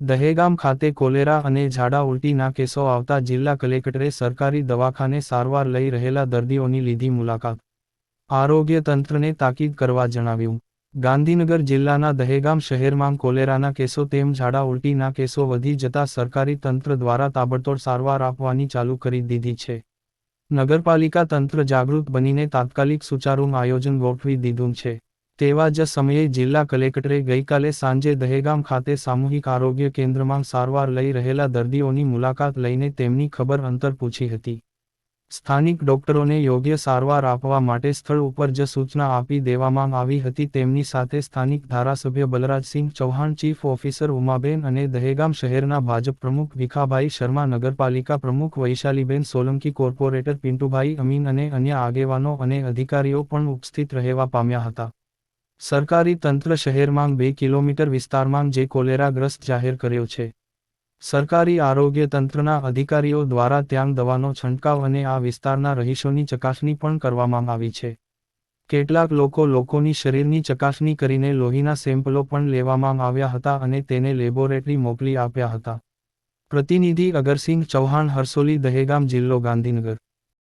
દહેગામ ખાતે કોલેરા અને ઝાડા ઉલટીના કેસો આવતા જિલ્લા કલેક્ટરે સરકારી દવાખાને સારવાર લઈ રહેલા દર્દીઓની લીધી મુલાકાત. આરોગ્ય તંત્રને તાકીદ કરવા જણાવ્યું. ગાંધીનગર જિલ્લાના દહેગામ શહેરમાં કોલેરાના કેસો તેમ ઝાડા ઉલટીના કેસો વધી જતા સરકારી તંત્ર દ્વારા તાબડતોડ સારવાર આપવાની ચાલુ કરી દીધી છે. નગરપાલિકા તંત્ર જાગૃત બનીને તાત્કાલિક સુચારુ આયોજન ગોઠવી દીધું છે. તેવા જ સમયે જિલ્લા કલેક્ટરે ગઈકાલે સાંજે દહેગામ ખાતે સામૂહિક આરોગ્ય કેન્દ્રમાં સારવાર લઈ રહેલા દર્દીઓની મુલાકાત લઈને તેમની ખબર અંતર પૂછી હતી. સ્થાનિક ડોક્ટરોને યોગ્ય સારવાર આપવા માટે સ્થળ ઉપર જ સૂચના આપી દેવામાં આવી હતી. તેમની સાથે સ્થાનિક ધારાસભ્ય બલરાજસિંહ ચૌહાણ, ચીફ ઓફિસર ઉમાબેન અને દહેગામ શહેરના ભાજપ પ્રમુખ ભીખાભાઈ શર્મા, નગરપાલિકા પ્રમુખ વૈશાલીબેન સોલંકી, કોર્પોરેટર પિન્ટુભાઈ અમીન અને અન્ય આગેવાનો અને અધિકારીઓ પણ ઉપસ્થિત રહેવા પામ્યા હતા. સરકારી તંત્ર શહેરમાં 2 કિલોમીટર વિસ્તારમાં જે કોલેરાગ્રસ્ત જાહેર કર્યો છે. સરકારી આરોગ્ય તંત્રના અધિકારીઓ દ્વારા ત્યાં દવાનો છંટકાવ અને આ વિસ્તારના રહીશોની ચકાસણી પણ કરવામાં આવી છે. કેટલાક લોકોની શરીરની ચકાસણી કરીને લોહીના સેમ્પલો પણ લેવામાં આવ્યા હતા અને તેને લેબોરેટરી મોકલી આપ્યા હતા. પ્રતિનિધિ અગરસિંહ ચૌહાણ, હરસોલી, દહેગામ જિલ્લો ગાંધીનગર.